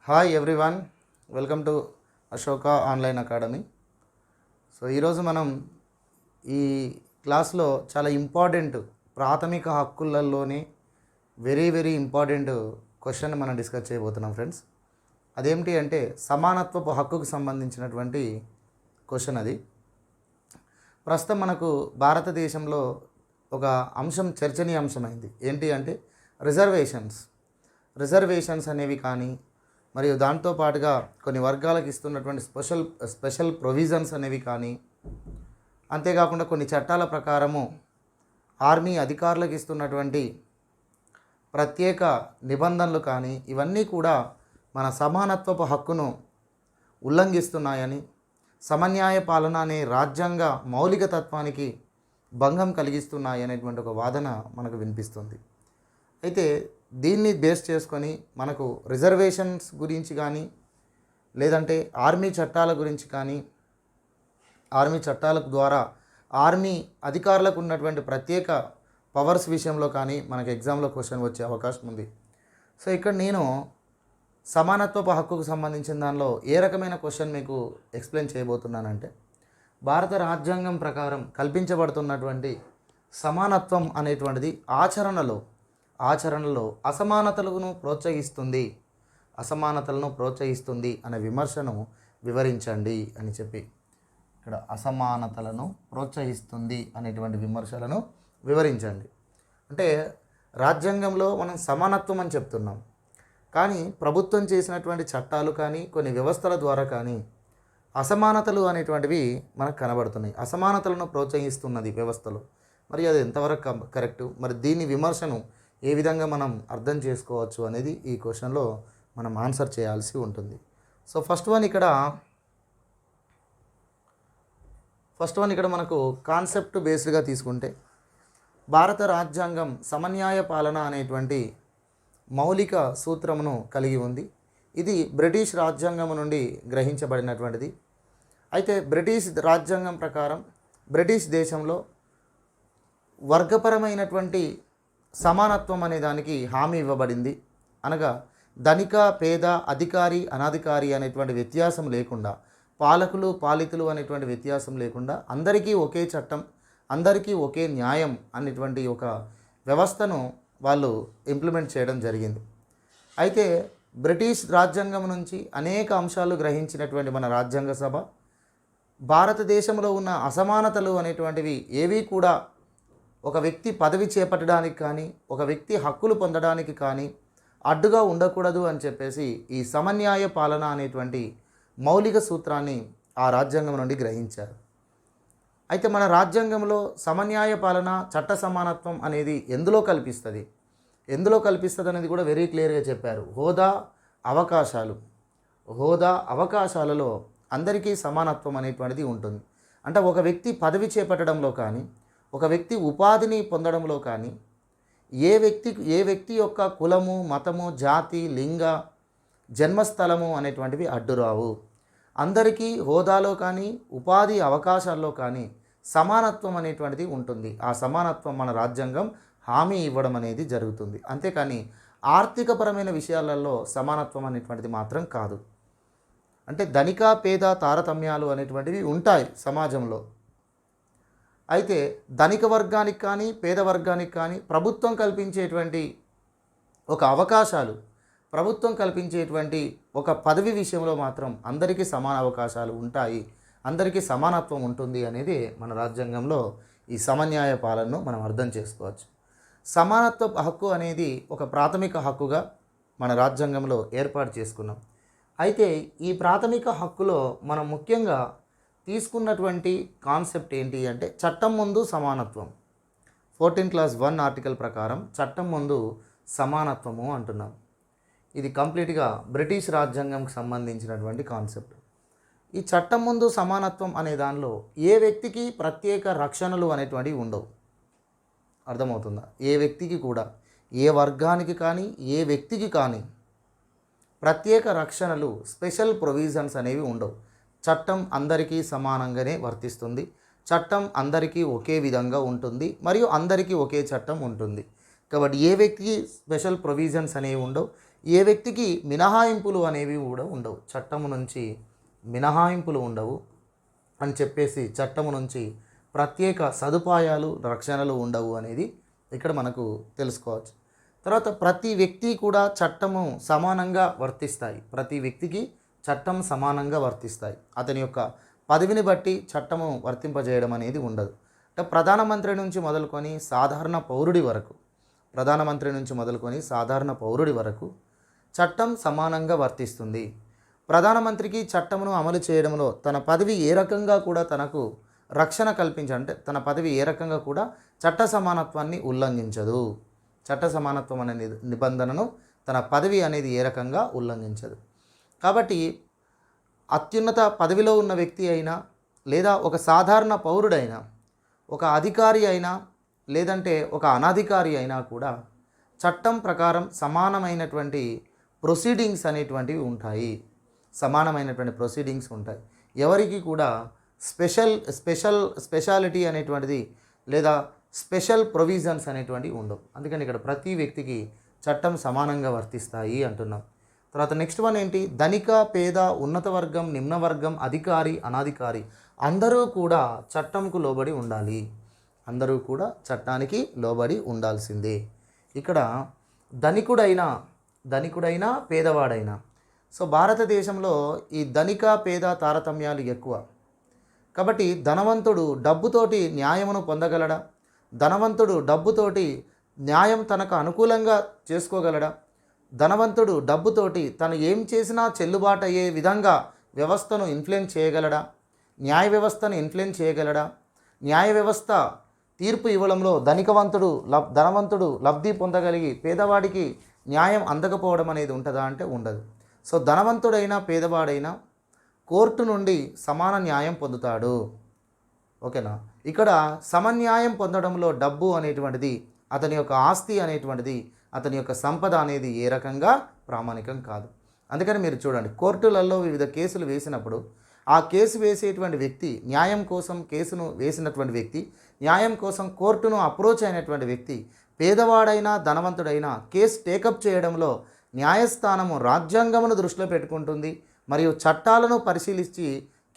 Hi everyone, welcome to Ashoka online academy. ఈరోజు మనం ఈ క్లాస్లో చాలా ఇంపార్టెంట్ ప్రాథమిక హక్కులలోనే వెరీ ఇంపార్టెంట్ క్వశ్చన్ మనం డిస్కస్ చేయబోతున్నాం ఫ్రెండ్స్. అదేమిటి అంటే సమానత్వపు హక్కుకు సంబంధించినటువంటి క్వశ్చన్ అది. ప్రస్తుతం మనకు భారతదేశంలో ఒక అంశం చర్చనీయాంశమైంది. ఏంటి అంటే రిజర్వేషన్స్ అనేవి కానీ, మరియు దాంతో పాటుగా కొన్ని వర్గాలకు ఇస్తున్నటువంటి స్పెషల్ ప్రొవిజన్స్ అనేవి కానీ, అంతేకాకుండా కొన్ని చట్టాల ప్రకారము ఆర్మీ అధికారులకు ఇస్తున్నటువంటి ప్రత్యేక నిబంధనలు కానీ, ఇవన్నీ కూడా మన సమానత్వపు హక్కును ఉల్లంఘిస్తున్నాయని, సమన్యాయ పాలన అనే రాజ్యాంగ మౌలిక తత్వానికి భంగం కలిగిస్తున్నాయి అనేటువంటి ఒక వాదన మనకు వినిపిస్తుంది. అయితే దీన్ని బేస్ చేసుకొని మనకు రిజర్వేషన్స్ గురించి కానీ, లేదంటే ఆర్మీ చట్టాల గురించి కానీ, ఆర్మీ చట్టాల ద్వారా ఆర్మీ అధికారులకు ఉన్నటువంటి ప్రత్యేక పవర్స్ విషయంలో కానీ మనకు ఎగ్జామ్లో క్వశ్చన్ వచ్చే అవకాశం ఉంది. ఇక్కడ నేను సమానత్వపు హక్కుకు సంబంధించిన దానిలో ఏ రకమైన క్వశ్చన్ మీకు ఎక్స్ప్లెయిన్ చేయబోతున్నానంటే, భారత రాజ్యాంగం ప్రకారం కల్పించబడుతున్నటువంటి సమానత్వం అనేటువంటిది ఆచరణలో అసమానతలను ప్రోత్సహిస్తుంది అనే విమర్శను వివరించండి అని చెప్పి, ఇక్కడ అసమానతలను ప్రోత్సహిస్తుంది అనేటువంటి విమర్శలను వివరించండి. అంటే రాజ్యాంగంలో మనం సమానత్వం అని చెప్తున్నాం, కానీ ప్రభుత్వం చేసినటువంటి చట్టాలు కానీ, కొన్ని వ్యవస్థల ద్వారా కానీ అసమానతలు అనేటువంటివి మనకు కనబడుతున్నాయి. అసమానతలను ప్రోత్సహిస్తున్నది వ్యవస్థలు. మరి అది ఎంతవరకు కరెక్టు? మరి దీని విమర్శను ఏ విధంగా మనం అర్థం చేసుకోవచ్చు అనేది ఈ క్వశ్చన్లో మనం ఆన్సర్ చేయాల్సి ఉంటుంది. ఫస్ట్ వన్ ఇక్కడ మనకు కాన్సెప్ట్ బేస్డ్గా తీసుకుంటే, భారత రాజ్యాంగం సమన్యాయ పాలన అనేటువంటి మౌలిక సూత్రమును కలిగి ఉంది. ఇది బ్రిటిష్ రాజ్యాంగం నుండి గ్రహించబడినటువంటిది. అయితే బ్రిటిష్ రాజ్యాంగం ప్రకారం బ్రిటిష్ దేశంలో వర్గపరమైనటువంటి సమానత్వం అనే దానికి హామీ ఇవ్వబడింది. అనగా ధనిక పేద, అధికారి అనధికారి అనేటువంటి వ్యత్యాసం లేకుండా, పాలకులు పాలితులు అనేటువంటి వ్యత్యాసం లేకుండా అందరికీ ఒకే చట్టం, అందరికీ ఒకే న్యాయం అనేటువంటి ఒక వ్యవస్థను వాళ్ళు ఇంప్లిమెంట్ చేయడం జరిగింది. అయితే బ్రిటిష్ రాజ్యాంగం నుంచి అనేక అంశాలు గ్రహించినటువంటి మన రాజ్యాంగ సభ భారతదేశంలో ఉన్న అసమానతలు అనేటువంటివి ఏవీ కూడా ఒక వ్యక్తి పదవి చేపట్టడానికి కానీ, ఒక వ్యక్తి హక్కులు పొందడానికి కానీ అడ్డుగా ఉండకూడదు అని చెప్పేసి ఈ సమన్యాయ పాలన అనేటువంటి మౌలిక సూత్రాన్ని ఆ రాజ్యాంగం నుండి గ్రహించారు. అయితే మన రాజ్యాంగంలో సమన్యాయ పాలన, చట్ట సమానత్వం అనేది ఎందులో కల్పిస్తుంది అనేది కూడా వెరీ క్లియర్గా చెప్పారు. అవకాశాలలో అందరికీ సమానత్వం అనేటువంటిది ఉంటుంది. అంటే ఒక వ్యక్తి పదవి చేపట్టడంలో కానీ, ఒక వ్యక్తి ఉపాధిని పొందడంలో కానీ ఏ వ్యక్తి యొక్క కులము, మతము, జాతి, లింగ, జన్మస్థలము అనేటువంటివి అడ్డురావు. అందరికీ హోదాలో కానీ, ఉపాధి అవకాశాల్లో కానీ సమానత్వం అనేటువంటిది ఉంటుంది. ఆ సమానత్వం మన రాజ్యాంగం హామీ ఇవ్వడం అనేది జరుగుతుంది. అంతేకాని ఆర్థికపరమైన విషయాలలో సమానత్వం అనేటువంటిది మాత్రం కాదు. అంటే ధనిక పేద తారతమ్యాలు అనేటువంటివి ఉంటాయి సమాజంలో. అయితే ధనిక వర్గానికి కానీ, పేద వర్గానికి కానీ ప్రభుత్వం కల్పించేటువంటి ఒక పదవి విషయంలో మాత్రం అందరికీ సమాన అవకాశాలు ఉంటాయి, అందరికీ సమానత్వం ఉంటుంది అనేది మన రాజ్యాంగంలో ఈ సమన్యాయ పాలనను మనం అర్థం చేసుకోవచ్చు. సమానత్వ హక్కు అనేది ఒక ప్రాథమిక హక్కుగా మన రాజ్యాంగంలో ఏర్పాటు చేసుకున్నాం. అయితే ఈ ప్రాథమిక హక్కులో మనం ముఖ్యంగా తీసుకున్నటువంటి కాన్సెప్ట్ ఏంటి అంటే చట్టం ముందు సమానత్వం. 14(1) ఆర్టికల్ ప్రకారం చట్టం ముందు సమానత్వము అంటున్నాం. ఇది కంప్లీట్గా బ్రిటిష్ రాజ్యాంగంకి సంబంధించినటువంటి కాన్సెప్ట్. ఈ చట్టం ముందు సమానత్వం అనే దానిలో ఏ వ్యక్తికి ప్రత్యేక రక్షణలు అనేటువంటివి ఉండవు. అర్థమవుతుందా? ఏ వ్యక్తికి కూడా, ఏ వర్గానికి కానీ, ఏ వ్యక్తికి కానీ ప్రత్యేక రక్షణలు, స్పెషల్ ప్రొవిజన్స్ అనేవి ఉండవు. చట్టం అందరికీ సమానంగానే వర్తిస్తుంది. చట్టం అందరికీ ఒకే విధంగా ఉంటుంది, మరియు అందరికీ ఒకే చట్టం ఉంటుంది. కాబట్టి ఏ వ్యక్తికి స్పెషల్ ప్రొవిజన్స్ అనేవి ఉండవు, ఏ వ్యక్తికి మినహాయింపులు అనేవి కూడా ఉండవు, చట్టము నుంచి మినహాయింపులు ఉండవు అని చెప్పేసి చట్టము నుంచి ప్రత్యేక సదుపాయాలు రక్షణలు ఉండవు అనేది ఇక్కడ మనకు తెలుసుకోవచ్చు. తర్వాత ప్రతి వ్యక్తి కూడా చట్టము సమానంగా వర్తిస్తాయి, ప్రతి వ్యక్తికి చట్టం సమానంగా వర్తిస్తాయి. అతని యొక్క పదవిని బట్టి చట్టము వర్తింపజేయడం అనేది ఉండదు. అంటే ప్రధానమంత్రి నుంచి మొదలుకొని సాధారణ పౌరుడి వరకు, ప్రధానమంత్రి నుంచి మొదలుకొని సాధారణ పౌరుడి వరకు చట్టం సమానంగా వర్తిస్తుంది. ప్రధానమంత్రికి చట్టమును అమలు చేయడంలో తన పదవి ఏ రకంగా కూడా తనకు రక్షణ అంటే తన పదవి ఏ రకంగా కూడా చట్ట సమానత్వాన్ని ఉల్లంఘించదు. చట్ట సమానత్వం అనే నిబంధనను తన పదవి అనేది ఏ రకంగా ఉల్లంఘించదు. కాబట్టి అత్యున్నత పదవిలో ఉన్న వ్యక్తి అయినా, లేదా ఒక సాధారణ పౌరుడైనా, ఒక అధికారి అయినా, లేదంటే ఒక అనధికారి అయినా కూడా చట్టం ప్రకారం సమానమైనటువంటి ప్రొసీడింగ్స్ అనేటువంటివి ఉంటాయి, సమానమైనటువంటి ప్రొసీడింగ్స్ ఉంటాయి. ఎవరికి కూడా స్పెషాలిటీ అనేటువంటిది లేదా స్పెషల్ ప్రొవిజన్స్ అనేటువంటివి ఉండవు. అందుకని ఇక్కడ ప్రతి వ్యక్తికి చట్టం సమానంగా వర్తిస్తాయి అంటున్నాం. తర్వాత నెక్స్ట్ వన్ ఏంటి, ధనిక పేద ఉన్నత వర్గం నిమ్న వర్గం అధికారి అనాధికారి అందరూ కూడా చట్టంకు లోబడి ఉండాలి, అందరూ కూడా చట్టానికి లోబడి ఉండాల్సిందే. ఇక్కడ ధనికుడైనా పేదవాడైనా, సో భారతదేశంలో ఈ ధనిక పేద తారతమ్యాలు ఎక్కువ. కాబట్టి ధనవంతుడు డబ్బుతోటి న్యాయమును పొందగలడా, ధనవంతుడు డబ్బుతోటి న్యాయం తనకు అనుకూలంగా చేసుకోగలడా, ధనవంతుడు డబ్బుతోటి తను ఏం చేసినా చెల్లుబాటు అయ్యే విధంగా వ్యవస్థను ఇన్ఫ్లుయెన్స్ చేయగలడా, న్యాయ వ్యవస్థను ఇన్ఫ్లుయెన్స్ చేయగలడా, న్యాయ వ్యవస్థ తీర్పు ఇవ్వడంలో ధనవంతుడు లబ్ధి పొందగలిగి పేదవాడికి న్యాయం అందకపోవడం అనేది ఉంటుందా అంటే ఉండదు. సో ధనవంతుడైనా పేదవాడైనా కోర్టు నుండి సమాన న్యాయం పొందుతాడు. ఓకేనా. ఇక్కడ సమన్యాయం పొందడంలో డబ్బు అనేటువంటిది, అతని యొక్క ఆస్తి అనేటువంటిది, అతని యొక్క సంపద అనేది ఏ రకంగా ప్రామాణికం కాదు. అందుకని మీరు చూడండి, కోర్టులలో వివిధ కేసులు వేసినప్పుడు ఆ కేసు వేసేటువంటి వ్యక్తి, న్యాయం కోసం కేసును వేసినటువంటి వ్యక్తి, న్యాయం కోసం కోర్టును అప్రోచ్ అయినటువంటి వ్యక్తి, పేదవాడైనా ధనవంతుడైనా కేసు టేకప్ చేయడంలో న్యాయస్థానము రాజ్యాంగమును దృష్టిలో పెట్టుకుంటుంది మరియు చట్టాలను పరిశీలించి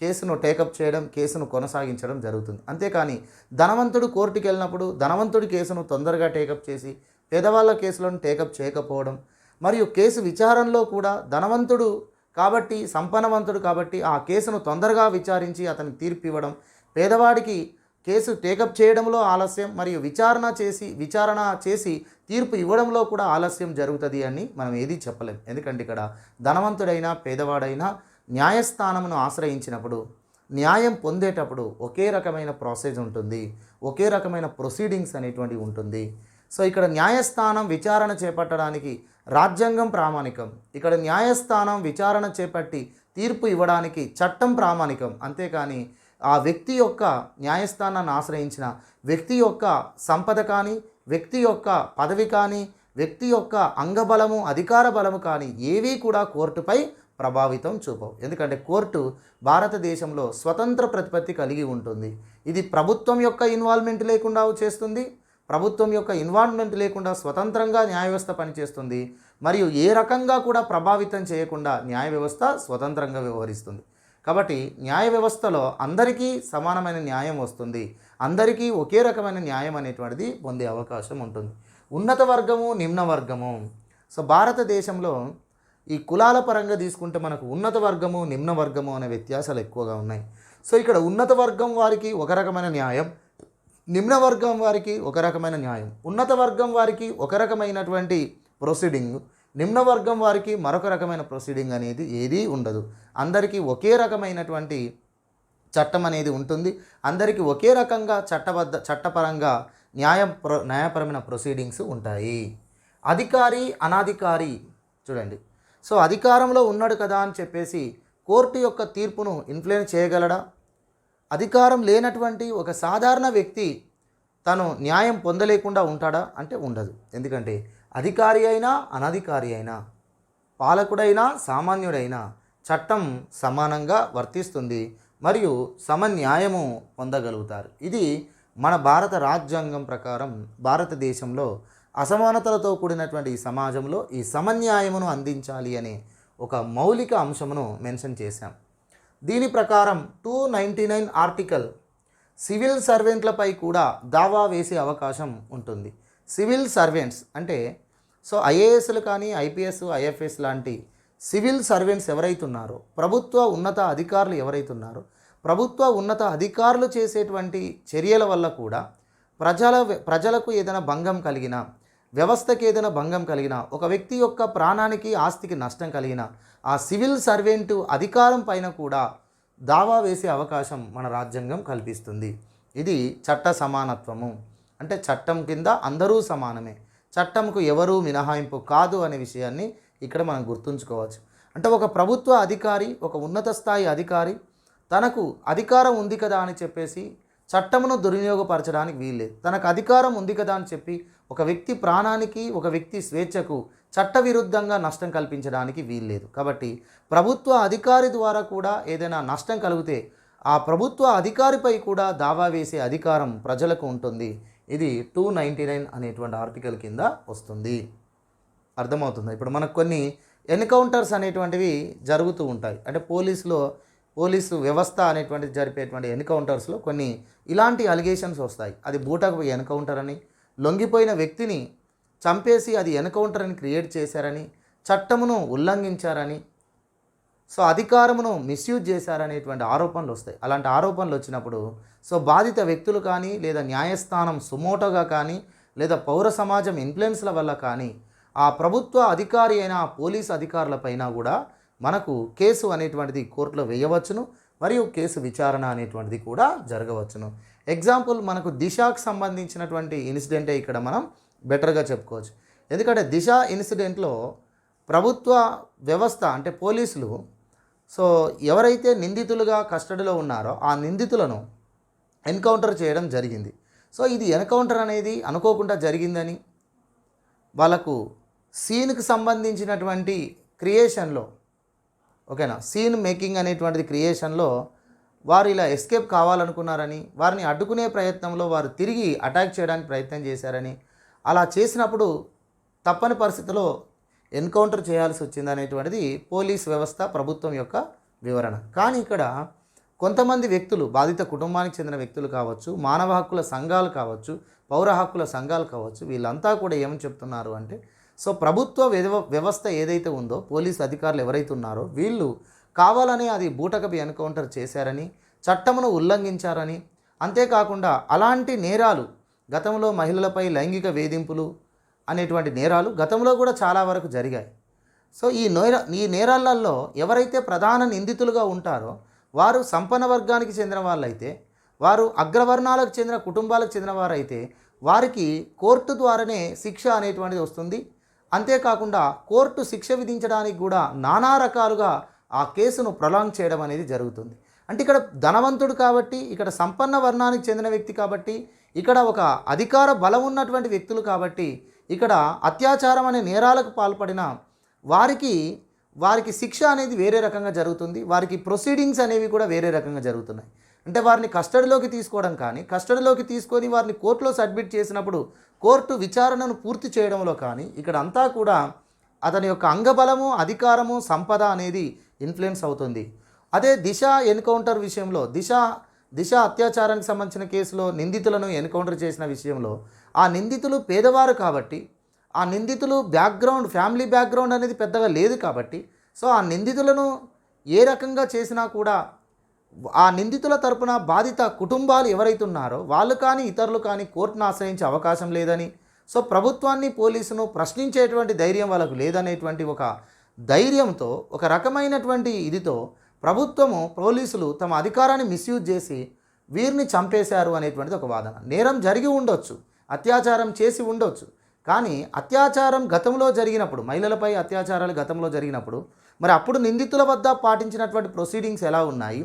కేసును టేకప్ చేయడం, కేసును కొనసాగించడం జరుగుతుంది. అంతేకాని ధనవంతుడు కోర్టుకి వెళ్ళినప్పుడు ధనవంతుడి కేసును తొందరగా టేకప్ చేసి పేదవాళ్ళ కేసులను టేకప్ చేయకపోవడం, మరియు కేసు విచారణలో కూడా ధనవంతుడు కాబట్టి సంపన్నవంతుడు కాబట్టి ఆ కేసును తొందరగా విచారించి అతనికి తీర్పు ఇవ్వడం, పేదవాడికి కేసు టేకప్ చేయడంలో ఆలస్యం మరియు విచారణ చేసి తీర్పు ఇవ్వడంలో కూడా ఆలస్యం జరుగుతుంది అని మనం ఏది చెప్పలేం. ఎందుకంటే ఇక్కడ ధనవంతుడైనా పేదవాడైనా న్యాయస్థానమును ఆశ్రయించినప్పుడు, న్యాయం పొందేటప్పుడు ఒకే రకమైన ప్రాసెస్ ఉంటుంది, ఒకే రకమైన ప్రొసీడింగ్స్ అనేటువంటివి ఉంటుంది. సో ఇక్కడ న్యాయస్థానం విచారణ చేపట్టడానికి రాజ్యాంగం ప్రామాణికం, ఇక్కడ న్యాయస్థానం విచారణ చేపట్టి తీర్పు ఇవ్వడానికి చట్టం ప్రామాణికం. అంతేకాని ఆ వ్యక్తి యొక్క న్యాయస్థానాన్ని ఆశ్రయించిన వ్యక్తి యొక్క సంపద కానీ, వ్యక్తి యొక్క పదవి కానీ, వ్యక్తి యొక్క అంగబలము అధికార బలము కానీ ఏవీ కూడా కోర్టుపై ప్రభావితం చూపవు. ఎందుకంటే కోర్టు భారతదేశంలో స్వతంత్ర ప్రతిపత్తి కలిగి ఉంటుంది. ఇది ప్రభుత్వం యొక్క ఇన్వాల్వ్మెంట్ లేకుండా చేస్తుంది, ప్రభుత్వం యొక్క ఇన్వాల్వ్మెంట్ లేకుండా స్వతంత్రంగా న్యాయ వ్యవస్థ పనిచేస్తుంది, మరియు ఏ రకంగా కూడా ప్రభావితం చేయకుండా న్యాయ వ్యవస్థ స్వతంత్రంగా వ్యవహరిస్తుంది. కాబట్టి న్యాయ వ్యవస్థలో అందరికీ సమానమైన న్యాయం వస్తుంది, అందరికీ ఒకే రకమైన న్యాయం అనేటువంటిది పొందే అవకాశం ఉంటుంది. ఉన్నత వర్గము నిమ్న వర్గము, సో భారతదేశంలో ఈ కులాల పరంగా తీసుకుంటే మనకు ఉన్నత వర్గము నిమ్న వర్గము అనే వ్యత్యాసాలు ఎక్కువగా ఉన్నాయి. సో ఇక్కడ ఉన్నత వర్గం వారికి ఒక రకమైన న్యాయం, నిమ్న వర్గం వారికి ఒక రకమైన న్యాయం. ఉన్నత వర్గం వారికి ఒక రకమైనటువంటి ప్రొసీడింగ్, నిమ్న వర్గం వారికి మరొక రకమైన ప్రొసీడింగ్ అనేది ఏదీ ఉండదు. అందరికీ ఒకే రకమైనటువంటి చట్టం అనేది ఉంటుంది, అందరికీ ఒకే రకంగా చట్టపరంగా న్యాయపరమైన ప్రొసీడింగ్స్ ఉంటాయి. అధికారి అనాధికారి చూడండి, సో అధికారంలో ఉన్నాడు కదా అని చెప్పేసి కోర్టు యొక్క తీర్పును ఇన్ఫ్లుయెన్స్ చేయగలడా? అధికారం లేనటువంటి ఒక సాధారణ వ్యక్తి తను న్యాయం పొందలేకుండా ఉంటాడా అంటే ఉండదు. ఎందుకంటే అధికారి అయినా అనధికారి అయినా, పాలకుడైనా సామాన్యుడైనా చట్టం సమానంగా వర్తిస్తుంది మరియు సమన్యాయము పొందగలుగుతారు. ఇది మన భారత రాజ్యాంగం ప్రకారం భారతదేశంలో అసమానతలతో కూడినటువంటి ఈ సమాజంలో ఈ సమన్యాయమును అందించాలి అనే ఒక మౌలిక అంశమును మెన్షన్ చేశాం. దీని ప్రకారం 299 ఆర్టికల్ సివిల్ సర్వెంట్లపై కూడా దావా వేసే అవకాశం ఉంటుంది. సివిల్ సర్వెంట్స్ అంటే ఐఏఎస్లు కానీ ఐపీఎస్ ఐఎఫ్ఎస్ లాంటి సివిల్ సర్వెంట్స్ ఎవరైతున్నారో, ప్రభుత్వ ఉన్నత అధికారులు ఎవరైతున్నారో, ప్రభుత్వ ఉన్నత అధికారులు చేసేటువంటి చర్యల వల్ల కూడా ప్రజలకు ఏదైనా భంగం కలిగినా, వ్యవస్థకి ఏదైనా భంగం కలిగినా, ఒక వ్యక్తి యొక్క ప్రాణానికి ఆస్తికి నష్టం కలిగినా ఆ సివిల్ సర్వెంటు అధికారం పైన కూడా దావా వేసే అవకాశం మన రాజ్యాంగం కల్పిస్తుంది. ఇది చట్ట సమానత్వము. అంటే చట్టం కింద అందరూ సమానమే, చట్టంకు ఎవరూ మినహాయింపు కాదు అనే విషయాన్ని ఇక్కడ మనం గుర్తుంచుకోవచ్చు. అంటే ఒక ప్రభుత్వ అధికారి, ఒక ఉన్నత స్థాయి అధికారి తనకు అధికారం ఉంది కదా అని చెప్పేసి చట్టమును దుర్వినియోగపరచడానికి వీల్లేదు. తనకు అధికారం ఉంది కదా అని చెప్పి ఒక వ్యక్తి ప్రాణానికి, ఒక వ్యక్తి స్వేచ్ఛకు చట్టవిరుద్ధంగా నష్టం కల్పించడానికి వీల్లేదు. కాబట్టి ప్రభుత్వ అధికారి ద్వారా కూడా ఏదైనా నష్టం కలిగితే ఆ ప్రభుత్వ అధికారిపై కూడా దావా వేసే అధికారం ప్రజలకు ఉంటుంది. ఇది 299 అనేటువంటి ఆర్టికల్ కింద వస్తుంది. అర్థమవుతుంది. ఇప్పుడు మనకు కొన్ని ఎన్కౌంటర్స్ అనేటువంటివి జరుగుతూ ఉంటాయి. అంటే పోలీసు వ్యవస్థ అనేటువంటిది జరిపేటువంటి ఎన్కౌంటర్స్లో కొన్ని ఇలాంటి అలిగేషన్స్ వస్తాయి. అది బూటకు ఎన్కౌంటర్ అని, లొంగిపోయిన వ్యక్తిని చంపేసి అది ఎన్కౌంటర్ అని క్రియేట్ చేశారని, చట్టమును ఉల్లంఘించారని, అధికారమును మిస్యూజ్ చేశారనేటువంటి ఆరోపణలు వస్తాయి. అలాంటి ఆరోపణలు వచ్చినప్పుడు బాధిత వ్యక్తులు కానీ, లేదా న్యాయస్థానం సుమోటోగా కానీ, లేదా పౌర సమాజం ఇన్ఫ్లుయెన్స్ల వల్ల కానీ ఆ ప్రభుత్వ అధికారి అయిన పోలీస్ అధికారులపైన కూడా మనకు కేసు అనేటువంటిది కోర్టులో వేయవచ్చును, మరియు కేసు విచారణ అనేటువంటిది కూడా జరగవచ్చును. ఎగ్జాంపుల్ మనకు దిశకు సంబంధించినటువంటి ఇన్సిడెంటే ఇక్కడ మనం బెటర్గా చెప్పుకోవచ్చు. ఎందుకంటే దిశ ఇన్సిడెంట్లో ప్రభుత్వ వ్యవస్థ అంటే పోలీసులు ఎవరైతే నిందితులుగా కస్టడీలో ఉన్నారో ఆ నిందితులను ఎన్కౌంటర్ చేయడం జరిగింది. ఇది ఎన్కౌంటర్ అనేది అనుకోకుండా జరిగిందని వాళ్ళకు సీన్కి సంబంధించినటువంటి క్రియేషన్లో, ఓకేనా, సీన్ మేకింగ్ అనేటువంటిది క్రియేషన్లో వారు ఇలా ఎస్కేప్ కావాలనుకున్నారని, వారిని అడ్డుకునే ప్రయత్నంలో వారు తిరిగి అటాక్ చేయడానికి ప్రయత్నం చేశారని, అలా చేసినప్పుడు తప్పని పరిస్థితిలో ఎన్కౌంటర్ చేయాల్సి వచ్చిందనేటువంటిది పోలీస్ వ్యవస్థ ప్రభుత్వం యొక్క వివరణ. కానీ ఇక్కడ కొంతమంది వ్యక్తులు, బాధిత కుటుంబానికి చెందిన వ్యక్తులు కావచ్చు, మానవ హక్కుల సంఘాలు కావచ్చు, పౌర హక్కుల సంఘాలు కావచ్చు, వీళ్ళంతా కూడా ఏమని చెప్తున్నారు అంటే ప్రభుత్వ వ్యవస్థ ఏదైతే ఉందో, పోలీస్ అధికారులు ఎవరైతే ఉన్నారో వీళ్ళు కావాలనే అది బూటకపు ఎన్కౌంటర్ చేశారని, చట్టమును ఉల్లంఘించారని, అంతేకాకుండా అలాంటి నేరాలు గతంలో మహిళలపై లైంగిక వేధింపులు అనేటువంటి నేరాలు గతంలో కూడా చాలా వరకు జరిగాయి. ఈ నేరాలలో ఎవరైతే ప్రధాన నిందితులుగా ఉంటారో వారు సంపన్న వర్గానికి చెందిన వాళ్ళైతే, వారు అగ్రవర్ణాలకు చెందిన కుటుంబాలకు చెందిన వారైతే వారికి కోర్టు ద్వారానే శిక్ష అనేటువంటిది వస్తుంది. అంతేకాకుండా కోర్టు శిక్ష విధించడానికి కూడా నానా రకాలుగా ఆ కేసును ప్రొలాంగ్ చేయడం అనేది జరుగుతుంది. అంటే ఇక్కడ ధనవంతుడు కాబట్టి, ఇక్కడ సంపన్న వర్ణానికి చెందిన వ్యక్తి కాబట్టి, ఇక్కడ ఒక అధికార బలం ఉన్నటువంటి వ్యక్తులు కాబట్టి, ఇక్కడ అత్యాచారం అనే నేరాలకు పాల్పడిన వారికి శిక్ష అనేది వేరే రకంగా జరుగుతుంది. వారికి ప్రొసీడింగ్స్ అనేవి కూడా వేరే రకంగా జరుగుతున్నాయి. అంటే వారిని కస్టడీలోకి తీసుకోవడం కానీ, కస్టడీలోకి తీసుకొని వారిని కోర్టులో సబ్మిట్ చేసినప్పుడు కోర్టు విచారణను పూర్తి చేయడంలో కానీ ఇక్కడ అంతా కూడా అతని యొక్క అంగబలము, అధికారము, సంపద అనేది ఇన్ఫ్లుయెన్స్ అవుతుంది. అదే దిశ ఎన్కౌంటర్ విషయంలో, దిశ అత్యాచారానికి సంబంధించిన కేసులో నిందితులను ఎన్కౌంటర్ చేసిన విషయంలో ఆ నిందితులు పేదవారు కాబట్టి, ఆ నిందితులు ఫ్యామిలీ బ్యాక్గ్రౌండ్ అనేది పెద్దగా లేదు కాబట్టి, ఆ నిందితులను ఏ రకంగా చేసినా కూడా ఆ నిందితుల తరపున బాధిత కుటుంబాలు ఎవరైతే ఉన్నారో వాళ్ళు కానీ ఇతరులు కానీ కోర్టును ఆశ్రయించే అవకాశం లేదని, ప్రభుత్వాన్ని పోలీసును ప్రశ్నించేటువంటి ధైర్యం వాళ్ళకు లేదనేటువంటి ఒక ధైర్యంతో, ఒక రకమైనటువంటి ఇదితో ప్రభుత్వము, పోలీసులు తమ అధికారాన్ని మిస్యూజ్ చేసి వీరిని చంపేశారు అనేటువంటిది ఒక వాదన. నేరం జరిగి ఉండొచ్చు, అత్యాచారం చేసి ఉండొచ్చు, కానీ అత్యాచారం గతంలో జరిగినప్పుడు, మహిళలపై అత్యాచారాలు గతంలో జరిగినప్పుడు మరి అప్పుడు నిందితుల వద్ద పాటించినటువంటి ప్రొసీడింగ్స్ ఎలా ఉన్నాయి,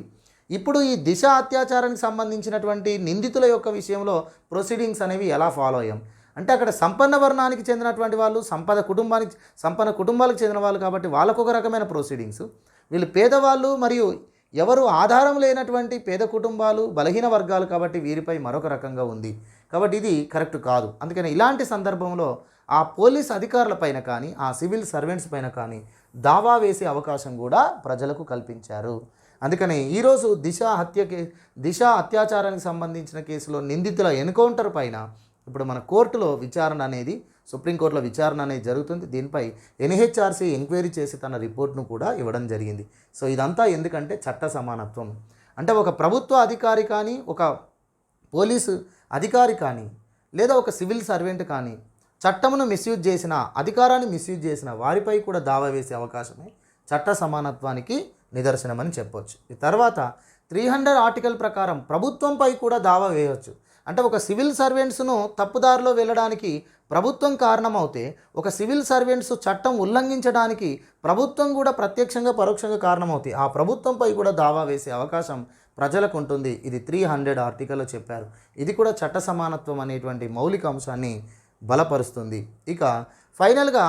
ఇప్పుడు ఈ దిశ అత్యాచారానికి సంబంధించినటువంటి నిందితుల యొక్క విషయంలో ప్రొసీడింగ్స్ అనేవి ఎలా ఫాలో అయ్యాం అంటే అక్కడ సంపన్న వర్ణానికి చెందినటువంటి వాళ్ళు, సంపన్న కుటుంబాలకు చెందిన వాళ్ళు కాబట్టి వాళ్ళకు ఒక రకమైన ప్రొసీడింగ్స్, వీళ్ళు పేదవాళ్ళు మరియు ఎవరు ఆధారం లేనటువంటి పేద కుటుంబాలు, బలహీన వర్గాలు కాబట్టి వీరిపై మరొక రకంగా ఉంది. కాబట్టి ఇది కరెక్ట్ కాదు. అందుకని ఇలాంటి సందర్భంలో ఆ పోలీస్ అధికారుల పైన కానీ ఆ సివిల్ సర్వెంట్స్ పైన కానీ దావా వేసే అవకాశం కూడా ప్రజలకు కల్పించారు. అందుకని ఈరోజు దిశ అత్యాచారానికి సంబంధించిన కేసులో నిందితుల ఎన్కౌంటర్ పైన ఇప్పుడు మన కోర్టులో విచారణ అనేది సుప్రీంకోర్టులో విచారణ అనేది జరుగుతుంది. దీనిపై ఎన్హెచ్ఆర్సీ ఎంక్వైరీ చేసి తన రిపోర్ట్ను కూడా ఇవ్వడం జరిగింది. సో ఇదంతా ఎందుకంటే చట్ట సమానత్వం అంటే ఒక ప్రభుత్వ అధికారి కానీ ఒక పోలీసు అధికారి కానీ లేదా ఒక సివిల్ సర్వెంట్ కానీ చట్టమును మిస్యూజ్ చేసిన అధికారాన్ని మిస్యూజ్ చేసిన వారిపై కూడా దావా వేసే అవకాశమే చట్ట సమానత్వానికి నిదర్శనమని చెప్పవచ్చు. ఈ తర్వాత 300 ఆర్టికల్ ప్రకారం ప్రభుత్వంపై కూడా దావా వేయవచ్చు. అంటే ఒక సివిల్ సర్వెంట్స్ను తప్పుదారిలో వెళ్ళడానికి ప్రభుత్వం కారణమవుతే ఒక సివిల్ సర్వెంట్స్ చట్టం ఉల్లంఘించడానికి ప్రభుత్వం కూడా ప్రత్యక్షంగా పరోక్షంగా కారణమవుతాయి. ఆ ప్రభుత్వంపై కూడా దావా వేసే అవకాశం ప్రజలకు ఉంటుంది. ఇది 300 ఆర్టికల్లో చెప్పారు. ఇది కూడా చట్ట సమానత్వం అనేటువంటి మౌలిక అంశాన్ని బలపరుస్తుంది. ఇక ఫైనల్గా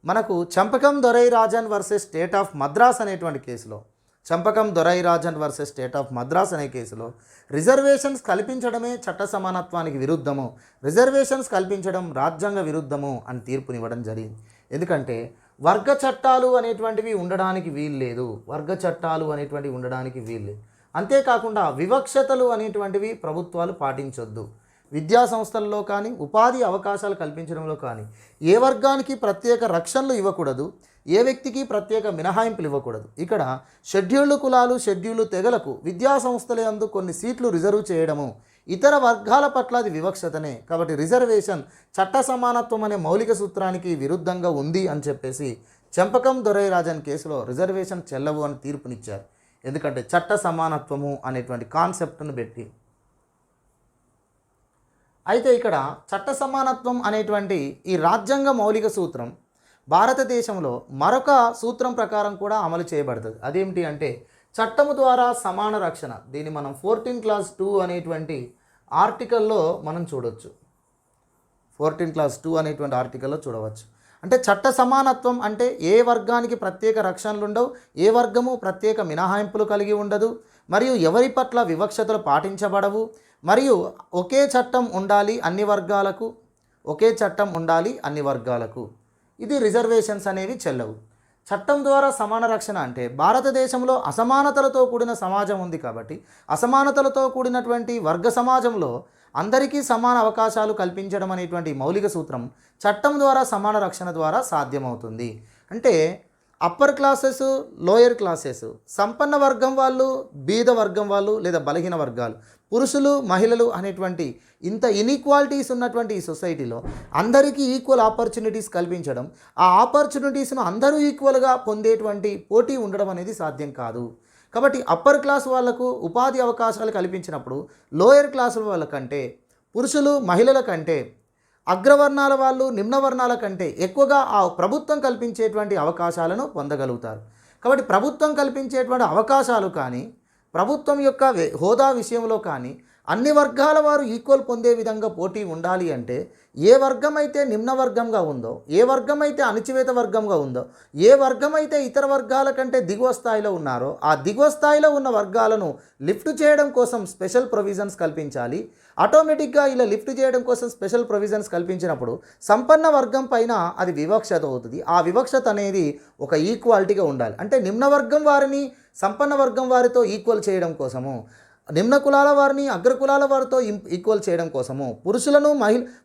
మనకు Champakam Dorairajan versus state of Madras అనేటువంటి కేసులో Champakam Dorairajan versus state of Madras అనే కేసులో రిజర్వేషన్స్ కల్పించడమే చట్ట సమానత్వానికి విరుద్ధము, రిజర్వేషన్స్ కల్పించడం రాజ్యాంగ విరుద్ధము అని తీర్పునివ్వడం జరిగింది. ఎందుకంటే వర్గ చట్టాలు అనేటువంటివి ఉండడానికి వీల్లేదు, అంతేకాకుండా వివక్షతలు అనేటువంటివి ప్రభుత్వాలు పాటించొద్దు. విద్యా సంస్థల్లో కానీ ఉపాధి అవకాశాలు కల్పించడంలో కానీ ఏ వర్గానికి ప్రత్యేక రక్షణలు ఇవ్వకూడదు, ఏ వ్యక్తికి ప్రత్యేక మినహాయింపులు ఇవ్వకూడదు. ఇక్కడ షెడ్యూల్డ్ కులాలు షెడ్యూల్డ్ తెగలకు విద్యా సంస్థల యందు కొన్ని సీట్లు రిజర్వ్ చేయడము ఇతర వర్గాల పట్ల అది వివక్షతనే. కాబట్టి రిజర్వేషన్ చట్ట సమానత్వం అనే మౌలిక సూత్రానికి విరుద్ధంగా ఉంది అని చెప్పేసి చంపకం దొరైరాజన్ కేసులో రిజర్వేషన్ చెల్లవు అని తీర్పునిచ్చారు. ఎందుకంటే చట్ట సమానత్వము అనేటువంటి కాన్సెప్ట్ను పెట్టి. అయితే ఇక్కడ చట్ట సమానత్వం అనేటువంటి ఈ రాజ్యాంగ మౌలిక సూత్రం భారతదేశంలో మరొక సూత్రం ప్రకారం కూడా అమలు చేయబడుతుంది. అదేమిటి అంటే చట్టము ద్వారా సమాన రక్షణ. దీన్ని మనం 14 క్లాస్ 2 అనేటువంటి ఆర్టికల్లో మనం చూడవచ్చు. 14 క్లాస్ 2 అనేటువంటి ఆర్టికల్లో చూడవచ్చు. అంటే చట్ట సమానత్వం అంటే ఏ వర్గానికి ప్రత్యేక రక్షణలు ఉండవు, ఏ వర్గము ప్రత్యేక మినహాయింపులు కలిగి ఉండదు, మరియు ఎవరి పట్ల వివక్షతలు పాటించబడవు, మరియు ఒకే చట్టం ఉండాలి అన్ని వర్గాలకు, ఇది రిజర్వేషన్స్ అనేవి చెల్లవు. చట్టం ద్వారా సమాన రక్షణ అంటే భారతదేశంలో అసమానతలతో కూడిన సమాజం ఉంది కాబట్టి అసమానతలతో కూడినటువంటి వర్గ సమాజంలో అందరికీ సమాన అవకాశాలు కల్పించడం అనేటువంటి మౌలిక సూత్రం చట్టం ద్వారా సమాన రక్షణ ద్వారా సాధ్యమవుతుంది. అంటే అప్పర్ క్లాసెస్, లోయర్ క్లాసెస్, సంపన్న వర్గం వాళ్ళు, బీద వర్గం వాళ్ళు లేదా బలహీన వర్గాలు, పురుషులు మహిళలు అనేటువంటి ఇంత ఇన్ఈక్వాలిటీస్ ఉన్నటువంటి ఈ సొసైటీలో అందరికీ ఈక్వల్ ఆపర్చునిటీస్ కల్పించడం, ఆ ఆపర్చునిటీస్ను అందరూ ఈక్వల్గా పొందేటువంటి పోటీ ఉండడం అనేది సాధ్యం కాదు. కాబట్టి అప్పర్ క్లాస్ వాళ్లకు ఉపాధి అవకాశాలు కల్పించినప్పుడు లోయర్ క్లాసుల వాళ్ళకంటే, పురుషులు మహిళల కంటే, అగ్రవర్ణాల వాళ్ళు నిమ్నవర్ణాల కంటే ఎక్కువగా ఆ ప్రభుత్వం కల్పించేటువంటి అవకాశాలను పొందగలుగుతారు. కాబట్టి ప్రభుత్వం కల్పించేటువంటి అవకాశాలు కానీ ప్రభుత్వం యొక్క హోదా విషయంలో కానీ అన్ని వర్గాల వారు ఈక్వల్ పొందే విధంగా పోటీ ఉండాలి అంటే ఏ వర్గం అయితే నిమ్న వర్గంగా ఉందో, ఏ వర్గం అయితే అణచివేత వర్గంగా ఉందో, ఏ వర్గం అయితే ఇతర వర్గాల కంటే దిగువ స్థాయిలో ఉన్నారో ఆ దిగువ స్థాయిలో ఉన్న వర్గాలను లిఫ్ట్ చేయడం కోసం స్పెషల్ ప్రొవిజన్స్ కల్పించాలి. ఆటోమేటిక్గా ఇలా లిఫ్ట్ చేయడం కోసం స్పెషల్ ప్రొవిజన్స్ కల్పించినప్పుడు సంపన్న వర్గం పైన అది వివక్షత అవుతుంది. ఆ వివక్షత అనేది ఒక ఈక్వాలిటీగా ఉండాలి. అంటే నిమ్న వర్గం వారిని సంపన్న వర్గం వారితో ఈక్వల్ చేయడం కోసము, నిమ్న కులాల వారిని అగ్రకులాల వారితో ఈక్వల్ చేయడం కోసము,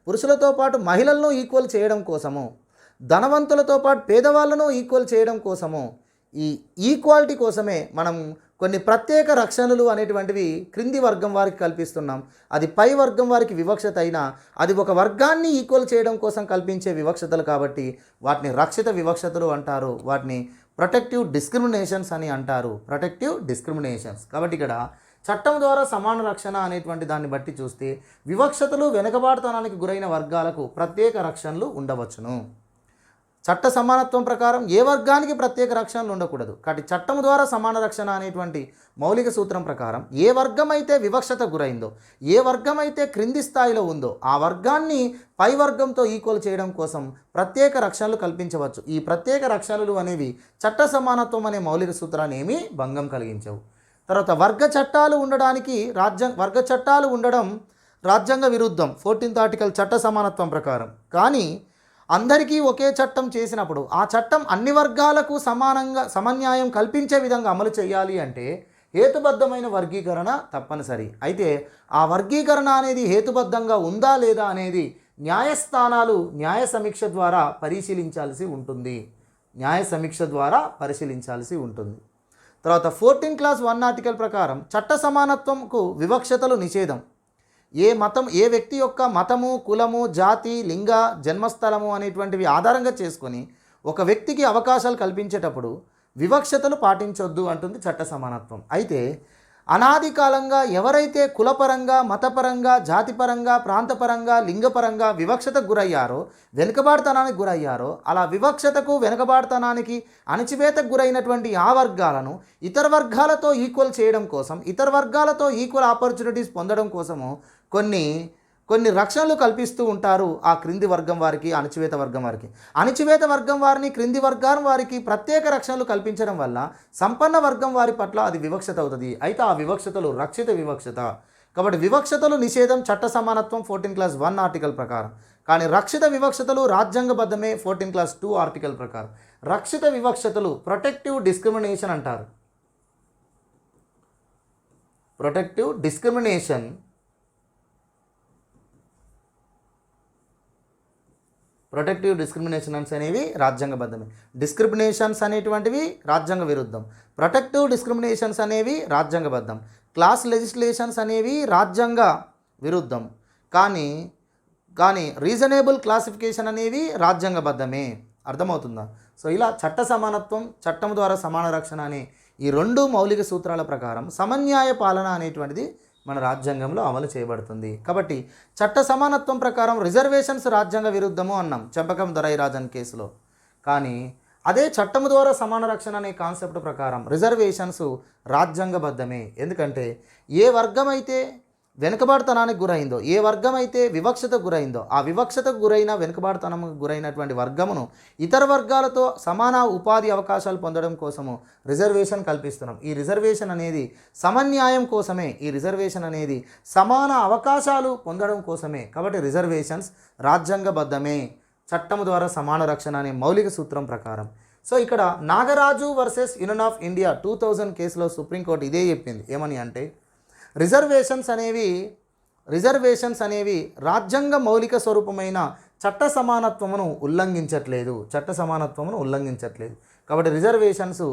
పురుషులతో పాటు మహిళలను ఈక్వల్ చేయడం కోసము, ధనవంతులతో పాటు పేదవాళ్ళను ఈక్వల్ చేయడం కోసము, ఈ ఈక్వాలిటీ కోసమే మనం కొన్ని ప్రత్యేక రక్షణలు అనేటువంటివి క్రింది వర్గం వారికి కల్పిస్తున్నాం. అది పై వర్గం వారికి వివక్షత అయినా అది ఒక వర్గాన్ని ఈక్వల్ చేయడం కోసం కల్పించే వివక్షతలు కాబట్టి వాటిని రక్షిత వివక్షతలు అంటారు. వాటిని ప్రొటెక్టివ్ డిస్క్రిమినేషన్స్ అని అంటారు. కాబట్టి ఇక్కడ చట్టం ద్వారా సమాన రక్షణ అనేటువంటి దాన్ని బట్టి చూస్తే వివక్షతలు వెనుకబాటుతనానికి గురైన వర్గాలకు ప్రత్యేక రక్షణలు ఉండవచ్చును. చట్ట సమానత్వం ప్రకారం ఏ వర్గానికి ప్రత్యేక రక్షణలు ఉండకూడదు. కాబట్టి చట్టం ద్వారా సమాన రక్షణ అనేటువంటి మౌలిక సూత్రం ప్రకారం ఏ వర్గం అయితే వివక్షత గురైందో, ఏ వర్గం అయితే క్రింది స్థాయిలో ఉందో ఆ వర్గాన్ని పై వర్గంతో ఈక్వల్ చేయడం కోసం ప్రత్యేక రక్షణలు కల్పించవచ్చు. ఈ ప్రత్యేక రక్షణలు అనేవి చట్ట సమానత్వం అనే మౌలిక సూత్రాన్ని ఏమీ భంగం కలిగించవు. తర్వాత వర్గ చట్టాలు ఉండడం రాజ్యాంగ విరుద్ధం 14th ఆర్టికల్ చట్ట సమానత్వం ప్రకారం. కానీ అందరికీ ఒకే చట్టం చేసినప్పుడు ఆ చట్టం అన్ని వర్గాలకు సమానంగా సమన్యాయం కల్పించే విధంగా అమలు చేయాలి అంటే హేతుబద్ధమైన వర్గీకరణ తప్పనిసరి. అయితే ఆ వర్గీకరణ అనేది హేతుబద్ధంగా ఉందా లేదా అనేది న్యాయస్థానాలు న్యాయ సమీక్ష ద్వారా పరిశీలించాల్సి ఉంటుంది. తర్వాత 14 క్లాస్ 1 ఆర్టికల్ ప్రకారం చట్ట సమానత్వంకు వివక్షతలు నిషేధం. ఏ వ్యక్తి యొక్క మతము, కులము, జాతి, లింగ, జన్మస్థలము అనేటువంటివి ఆధారంగా చేసుకొని ఒక వ్యక్తికి అవకాశాలు కల్పించేటప్పుడు వివక్షతలు పాటించొద్దు అంటుంది చట్ట సమానత్వం. అయితే అనాది కాలంగా ఎవరైతే కులపరంగా, మతపరంగా, జాతిపరంగా, ప్రాంతపరంగా, లింగపరంగా వివక్షతకు గురయ్యారో, వెనుకబాటుతనానికి గురయ్యారో, అలా వివక్షతకు, వెనుకబాటుతనానికి, అణచివేతకు గురైనటువంటి ఆ వర్గాలను ఇతర వర్గాలతో ఈక్వల్ చేయడం కోసం, ఇతర వర్గాలతో ఈక్వల్ ఆపర్చునిటీస్ పొందడం కోసము కొన్ని రక్షణలు కల్పిస్తూ ఉంటారు ఆ క్రింది వర్గం వారికి, అణచివేత వర్గం వారికి. అణచివేత వర్గం వారిని, క్రింది వర్గం వారికి ప్రత్యేక రక్షణలు కల్పించడం వల్ల సంపన్న వర్గం వారి పట్ల అది వివక్షత అవుతుంది. అయితే ఆ వివక్షతలు రక్షిత వివక్షత. కాబట్టి వివక్షతలు నిషేధం చట్ట సమానత్వం 14 క్లాస్ 1 ఆర్టికల్ ప్రకారం. కానీ రక్షిత వివక్షతలు రాజ్యాంగబద్ధమే 14 క్లాస్ 2 ఆర్టికల్ ప్రకారం. రక్షిత వివక్షతలు ప్రొటెక్టివ్ డిస్క్రిమినేషన్ అంటారు. ప్రొటెక్టివ్ డిస్క్రిమినేషన్స్ అనేవి రాజ్యాంగబద్ధమే. డిస్క్రిమినేషన్స్ అనేటువంటివి రాజ్యాంగ విరుద్ధం. ప్రొటెక్టివ్ డిస్క్రిమినేషన్స్ అనేవి రాజ్యాంగబద్ధం. క్లాస్ లెజిస్లేషన్స్ అనేవి రాజ్యాంగ విరుద్ధం. కానీ రీజనబుల్ క్లాసిఫికేషన్ అనేవి రాజ్యాంగబద్ధమే. అర్థమవుతుందా? సో ఇలా చట్ట సమానత్వం, చట్టం ద్వారా సమాన రక్షణ అనే ఈ 2 మౌలిక సూత్రాల ప్రకారం సమన్యాయ పాలన అనేటువంటిది మన రాజ్యాంగంలో అమలు చేయబడుతుంది. కాబట్టి చట్ట సమానత్వం ప్రకారం రిజర్వేషన్స్ రాజ్యాంగ విరుద్ధము అన్నాం చెంపకం దొరైరాజన్ కేసులో. కానీ అదే చట్టము ద్వారా సమాన రక్షణ అనే కాన్సెప్ట్ ప్రకారం రిజర్వేషన్స్ రాజ్యాంగబద్ధమే. ఎందుకంటే ఏ వర్గం అయితే వెనుకబాటుతనానికి గురైందో, ఏ వర్గం అయితే వివక్షతకు గురైందో, ఆ వివక్షతకు గురైన, వెనుకబాటుతనంకు గురైనటువంటి వర్గమును ఇతర వర్గాలతో సమాన ఉపాధి అవకాశాలు పొందడం కోసము రిజర్వేషన్ కల్పిస్తున్నాం. ఈ రిజర్వేషన్ అనేది సమన్యాయం కోసమే, ఈ రిజర్వేషన్ అనేది సమాన అవకాశాలు పొందడం కోసమే. కాబట్టి రిజర్వేషన్స్ రాజ్యాంగబద్ధమే చట్టము ద్వారా సమాన రక్షణ అనే మౌలిక సూత్రం ప్రకారం. సో ఇక్కడ Nagaraju versus union of India 2000 కేసులో సుప్రీంకోర్టు ఇదే చెప్పింది. ఏమని అంటే రిజర్వేషన్స్ అనేవి రాజ్యాంగ మౌలిక స్వరూపమైన చట్ట సమానత్వమును ఉల్లంఘించట్లేదు. కాబట్టి రిజర్వేషన్స్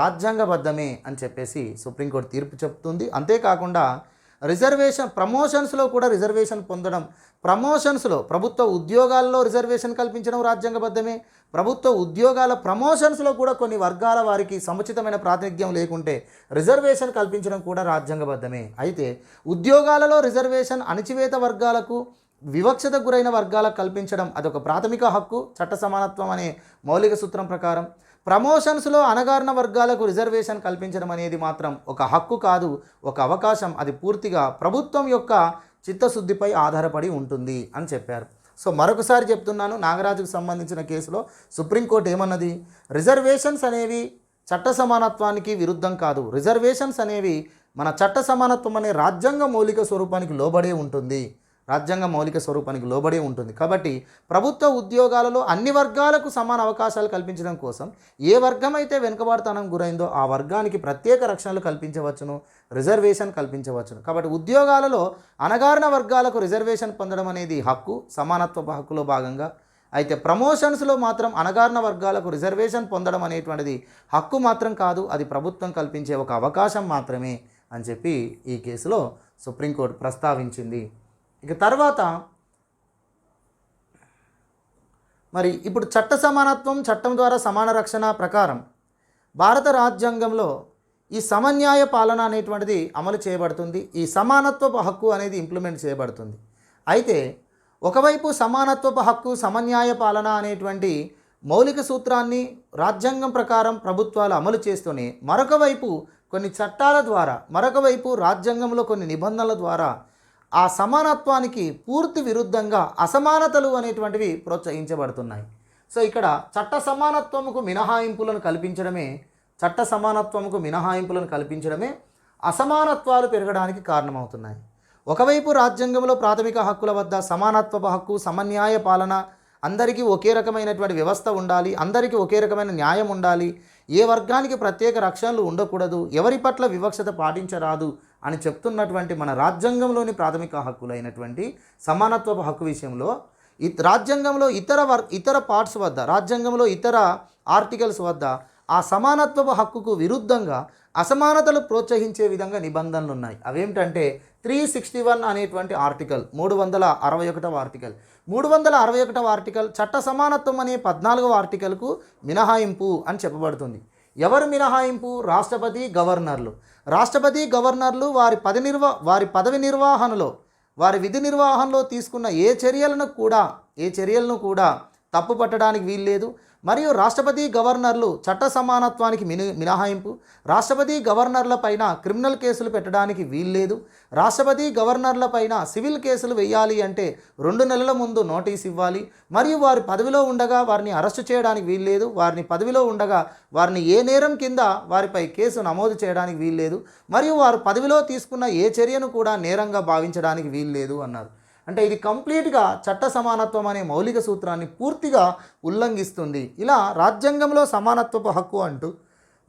రాజ్యాంగబద్ధమే అని చెప్పేసి సుప్రీంకోర్టు తీర్పు చెప్తుంది. అంతేకాకుండా ప్రమోషన్స్లో కూడా రిజర్వేషన్ పొందడం, ప్రభుత్వ ఉద్యోగాల్లో రిజర్వేషన్ కల్పించడం రాజ్యాంగబద్ధమే. ప్రభుత్వ ఉద్యోగాల ప్రమోషన్స్లో కూడా కొన్ని వర్గాల వారికి సముచితమైన ప్రాతినిధ్యం లేకుంటే రిజర్వేషన్ కల్పించడం కూడా రాజ్యాంగబద్ధమే. అయితే ఉద్యోగాలలో రిజర్వేషన్ అణచివేత వర్గాలకు, వివక్షతకు గురైన వర్గాలకు కల్పించడం అదొక ప్రాథమిక హక్కు చట్ట సమానత్వం అనే మౌలిక సూత్రం ప్రకారం. ప్రమోషన్స్లో అణగారిన వర్గాలకు రిజర్వేషన్ కల్పించడం అనేది మాత్రం ఒక హక్కు కాదు, ఒక అవకాశం. అది పూర్తిగా ప్రభుత్వం యొక్క చిత్తశుద్ధిపై ఆధారపడి ఉంటుంది అని చెప్పారు. సో మరొకసారి చెప్తున్నాను, నాగరాజుకు సంబంధించిన కేసులో సుప్రీంకోర్టు ఏమన్నది, రిజర్వేషన్స్ అనేవి చట్ట సమానత్వానికి విరుద్ధం కాదు. రిజర్వేషన్స్ అనేవి మన చట్ట సమానత్వం అనే రాజ్యాంగ మౌలిక స్వరూపానికి లోబడే ఉంటుంది. కాబట్టి ప్రభుత్వ ఉద్యోగాలలో అన్ని వర్గాలకు సమాన అవకాశాలు కల్పించడం కోసం ఏ వర్గం అయితే వెనుకబాటుతనం గురైందో ఆ వర్గానికి ప్రత్యేక రక్షణలు కల్పించవచ్చును, రిజర్వేషన్ కల్పించవచ్చును. కాబట్టి ఉద్యోగాలలో అణగారిన వర్గాలకు రిజర్వేషన్ పొందడం అనేది హక్కు, సమానత్వ హక్కులో భాగంగా. అయితే ప్రమోషన్స్లో మాత్రం అణగారిన వర్గాలకు రిజర్వేషన్ పొందడం అనేటువంటిది హక్కు మాత్రం కాదు, అది ప్రభుత్వం కల్పించే ఒక అవకాశం మాత్రమే అని చెప్పి ఈ కేసులో సుప్రీంకోర్టు ప్రస్తావించింది. ఇక తర్వాత మరి ఇప్పుడు చట్ట సమానత్వం, చట్టం ద్వారా సమాన రక్షణ ప్రకారం భారత రాజ్యాంగంలో ఈ సమన్యాయ పాలన అనేటువంటిది అమలు చేయబడుతుంది. ఈ సమానత్వపు హక్కు అనేది ఇంప్లిమెంట్ చేయబడుతుంది. అయితే ఒకవైపు సమానత్వపు హక్కు, సమన్యాయ పాలన అనేటువంటి మౌలిక సూత్రాన్ని రాజ్యాంగం ప్రకారం ప్రభుత్వాలు అమలు చేస్తూనే మరొక వైపు కొన్ని చట్టాల ద్వారా, మరొక వైపు రాజ్యాంగంలో కొన్ని నిబంధనల ద్వారా ఆ సమానత్వానికి పూర్తి విరుద్ధంగా అసమానతలు అనేటువంటివి ప్రోత్సహించబడుతున్నాయి. సో ఇక్కడ చట్ట సమానత్వముకు మినహాయింపులను కల్పించడమే అసమానత్వాలు పెరగడానికి కారణమవుతున్నాయి. ఒకవైపు రాజ్యాంగంలో ప్రాథమిక హక్కుల వద్ద సమానత్వపు హక్కు, సమన్యాయ పాలన, అందరికీ ఒకే రకమైనటువంటి వ్యవస్థ ఉండాలి, అందరికీ ఒకే రకమైన న్యాయం ఉండాలి, ఏ వర్గానికి ప్రత్యేక రక్షణలు ఉండకూడదు, ఎవరి పట్ల వివక్షత పాటించరాదు అని చెప్తున్నటువంటి మన రాజ్యాంగంలోని ప్రాథమిక హక్కులైనటువంటి సమానత్వపు హక్కు విషయంలో రాజ్యాంగంలో ఇతర పార్ట్స్ వద్ద, రాజ్యాంగంలో ఇతర ఆర్టికల్స్ వద్ద ఆ సమానత్వపు హక్కుకు విరుద్ధంగా అసమానతలు ప్రోత్సహించే విధంగా నిబంధనలు ఉన్నాయి. అవేమిటంటే 361 అనేటువంటి ఆర్టికల్, 361వ ఆర్టికల్. 361వ ఆర్టికల్ చట్ట సమానత్వం అనే 14వ ఆర్టికల్కు మినహాయింపు అని చెప్పబడుతుంది. ఎవరు మినహాయింపు? రాష్ట్రపతి, గవర్నర్లు. రాష్ట్రపతి, గవర్నర్లు వారి పదవి నిర్వహణలో, వారి విధి నిర్వహణలో తీసుకున్న ఏ చర్యలను కూడా తప్పు పట్టడానికి వీల్లేదు. మరియు రాష్ట్రపతి, గవర్నర్లు చట్ట సమానత్వానికి మినహాయింపు. రాష్ట్రపతి, గవర్నర్ల పైన క్రిమినల్ కేసులు పెట్టడానికి వీల్లేదు. రాష్ట్రపతి, గవర్నర్ల పైన సివిల్ కేసులు వేయాలి అంటే 2 నెలల ముందు నోటీస్ ఇవ్వాలి. మరియు వారి పదవిలో ఉండగా వారిని అరెస్టు చేయడానికి వీల్లేదు. వారిని పదవిలో ఉండగా వారిని ఏ నేరం కింద వారిపై కేసు నమోదు చేయడానికి వీల్లేదు. మరియు వారు పదవిలో తీసుకున్న ఏ చర్యను కూడా నేరంగా భావించడానికి వీల్లేదు అన్నారు. అంటే ఇది కంప్లీట్గా చట్ట సమానత్వం అనే మౌలిక సూత్రాన్ని పూర్తిగా ఉల్లంఘిస్తుంది. ఇలా రాజ్యాంగంలో సమానత్వపు హక్కు అంటూ,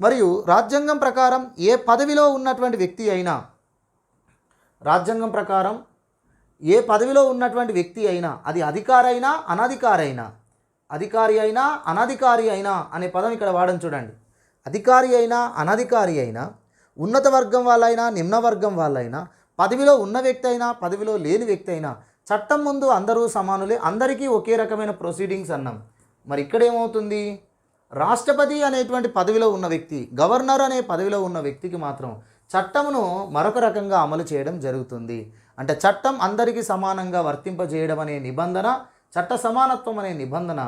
మరియు రాజ్యాంగం ప్రకారం ఏ పదవిలో ఉన్నటువంటి వ్యక్తి అయినా, రాజ్యాంగం ప్రకారం ఏ పదవిలో ఉన్నటువంటి వ్యక్తి అయినా, అది అధికారి అయినా అనధికారి అయినా అనే పదం ఇక్కడ వాడడం చూడండి. అధికారి అయినా అనధికారి అయినా, ఉన్నత వర్గం వాళ్ళైనా నిమ్న వర్గం వాళ్ళైనా, పదవిలో ఉన్న వ్యక్తి అయినా పదవిలో లేని వ్యక్తి అయినా, చట్టం ముందు అందరూ సమానులే, అందరికీ ఒకే రకమైన ప్రొసీడింగ్స్ అన్నాం. మరి ఇక్కడ ఏమవుతుంది? రాష్ట్రపతి అనేటువంటి పదవిలో ఉన్న వ్యక్తి, గవర్నర్ అనే పదవిలో ఉన్న వ్యక్తికి మాత్రం చట్టమును మరొక రకంగా అమలు చేయడం జరుగుతుంది. అంటే చట్టం అందరికీ సమానంగా వర్తింపజేయడం అనే నిబంధన, చట్ట సమానత్వం అనే నిబంధన